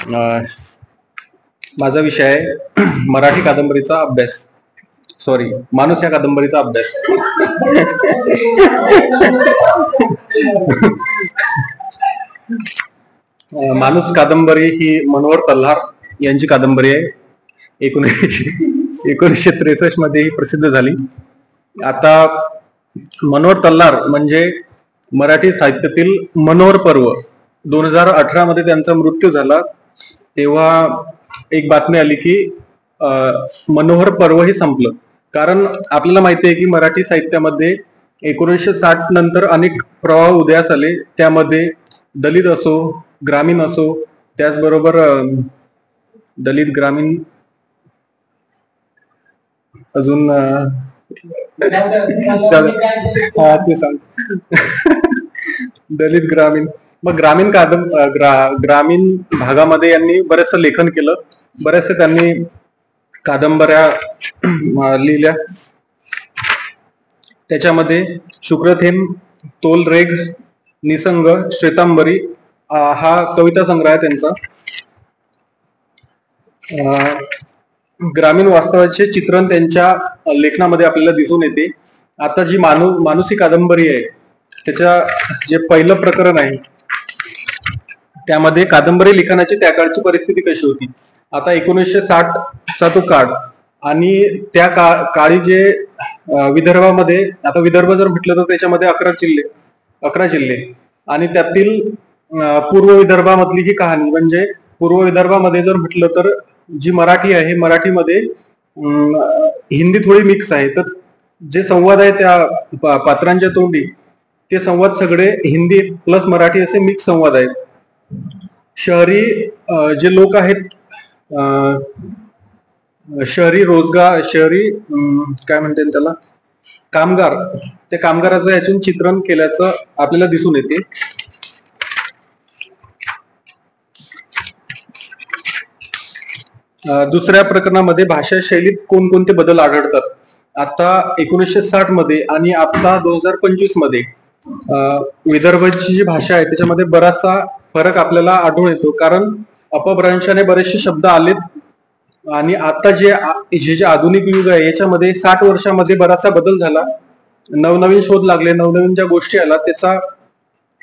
अ, माझा विषय आहे मराठी कादंबरीचा अभ्यास. सॉरी, माणूस या कादंबरीचा अभ्यास. माणूस कादंबरी ही मनोहर तल्हार यांची कादंबरी आहे. 1963 मध्ये ही प्रसिद्ध झाली. आता मनोहर तल्हार म्हणजे मराठी साहित्यातील मनोहर पर्व. 2018 मध्ये त्यांचा मृत्यू झाला. तेव्हा एक बातमी आली की मनोहर पर्व हे संपलं. कारण आपल्याला माहिती आहे की मराठी साहित्यामध्ये 1960 नंतर अनेक प्रवाह उदयास आले. त्यामध्ये दलित असो, ग्रामीण असो, त्याचबरोबर दलित, ग्रामीण, अजून ते सांग. दलित, ग्रामीण, मग ग्रामीण भागामध्ये यांनी बरेचसं लेखन केलं. बरेचसे त्यांनी कादंबऱ्या लिहिल्या. त्याच्यामध्ये शुक्रथेंब, तोलरेघ, निसंग, श्वेतांबरी हा कविता संग्रह आहे त्यांचा. ग्रामीण वास्तवाचे चित्रण त्यांच्या लेखनामध्ये आपल्याला दिसून येते. आता जी मानुसी कादंबरी आहे त्याच्या जे पहिलं प्रकरण आहे त्यामध्ये कादंबरी लिखाणाची त्या काळची परिस्थिती कशी होती. आता 1960 चा तो काळ आणि त्या काळी जे विदर्भामध्ये, आता विदर्भ जर म्हटलं तर त्याच्यामध्ये 11 जिल्हे आणि त्यातील पूर्व विदर्भामधली ही कहाणी. म्हणजे पूर्व विदर्भामध्ये जर म्हटलं तर जी मराठी आहे, मराठीमध्ये हिंदी थोडी मिक्स आहे. तर जे संवाद आहे त्या पात्रांच्या तोंडी, ते संवाद सगळे हिंदी प्लस मराठी असे मिक्स संवाद आहेत. शहरी जे लोक आहेत, शहरी काय म्हणते त्याला, कामगार, त्या कामगाराचं यातून चित्रण केल्याचं आपल्याला दिसून येते. दुसऱ्या प्रकरणामध्ये भाषा शैलीत कोणकोणते बदल आढळतात. आता 1960 मध्ये आणि आता 2025 मध्ये विदर्भाची जी भाषा आहे त्याच्यामध्ये बराचसा फरक आपल्याला आढळून येतो. कारण अपभ्रंशाने बरेचसे शब्द आलेत आणि आता जे आधुनिक युग आहे याच्यामध्ये 60 वर्षामध्ये बराचसा बदल झाला. नवनवीन शोध लागले, नवनवीन ज्या गोष्टी आल्या त्याचा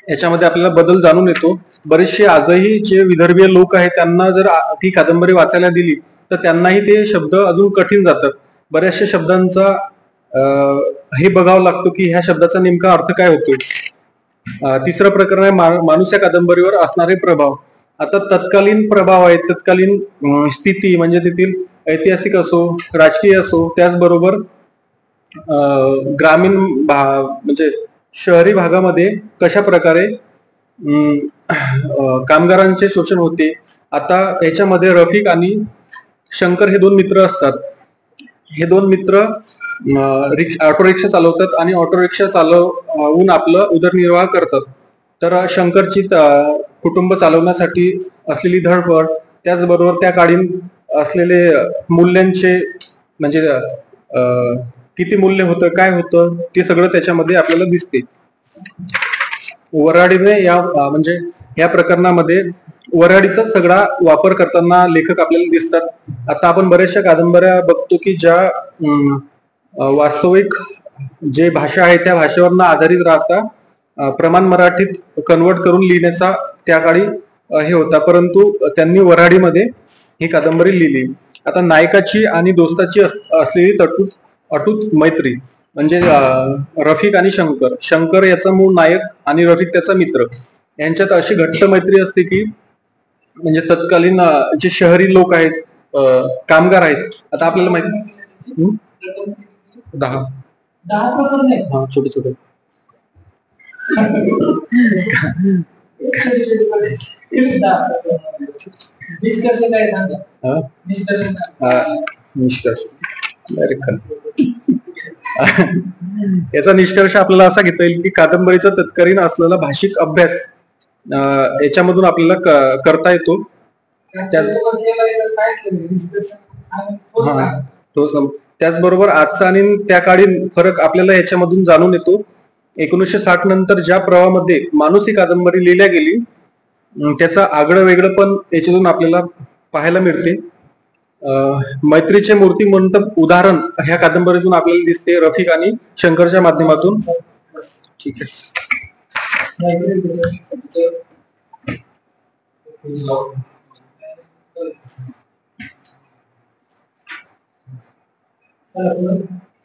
याच्यामध्ये आपल्याला बदल जाणून येतो. बरेचसे आजही जे विदर्भीय लोक आहेत त्यांना जर ती कादंबरी वाचायला दिली तर त्यांनाही ते शब्द अजून कठीण जातात. बऱ्याचशा शब्दांचा हे बघावं लागतो की ह्या शब्दाचा नेमका अर्थ काय होतो. तिसरं प्रकरण आहे माणूस या कादंबरीवर असणारे प्रभाव. आता तत्कालीन प्रभाव आहेत, तत्कालीन स्थिती म्हणजे तेथील ऐतिहासिक असो, राजकीय असो, त्याचबरोबर ग्रामीण म्हणजे शहरी भागामध्ये कशा प्रकारे कामगारांचे शोषण होते. आता याच्यामध्ये रफिक आणि शंकर हे दोन मित्र असतात. हे दोन मित्र ऑटो रिक्षा चालवतात आणि ऑटो रिक्षा चालवून आपलं उदरनिर्वाह करतात. तर शंकरची कुटुंब चालवण्यासाठी असलेली धडपड, त्याचबरोबर त्या काळी असलेले मूल्यांचे, म्हणजे किती मूल्य होतं, काय होतं, ते सगळं त्याच्यामध्ये आपल्याला दिसते. वऱ्हाडीने म्हणजे या प्रकरणामध्ये वऱ्हाडीचा सगळा वापर करताना लेखक आपल्याला दिसतात. आता आपण बऱ्याचशा कादंबऱ्या बघतो की ज्या वास्तविक जे भाषा आहे त्या भाषेवरनं आधारित राहता प्रमाण मराठीत कन्वर्ट करून लिहिण्याचा त्या काळी हे होता. परंतु त्यांनी वऱ्हाडीमध्ये ही कादंबरी लिहिली. आता नायकाची आणि दोस्ताची असलेली अटूट मैत्री म्हणजे रफिक आणि शंकर याचा मूळ नायक आणि रफिक त्याचा मित्र, यांच्यात अशी घट्ट मैत्री असते की म्हणजे तत्कालीन जे शहरी लोक आहेत, कामगार आहेत. आता आपल्याला माहिती 10 छोटे छोटे याचा निष्कर्ष आपल्याला असा घेता येईल की कादंबरीचा तत्कालीन असलेला भाषिक अभ्यास याच्यामधून आपल्याला करता येतो. त्याचबरोबर आजचा आणि त्या काळी फरक आपल्याला याच्यामधून जाणून येतो. 1960 नंतर ज्या प्रवाहामध्ये माणूस ही कादंबरी लिहिल्या गेली त्याचं आगळं वेगळं पण याच्यातून आपल्याला पाहायला मिळते. मैत्रीचे मूर्ती मंडप उदाहरण ह्या कादंबरीतून आपल्याला दिसते रफिक आणि शंकरच्या माध्यमातून. ठीक आहे.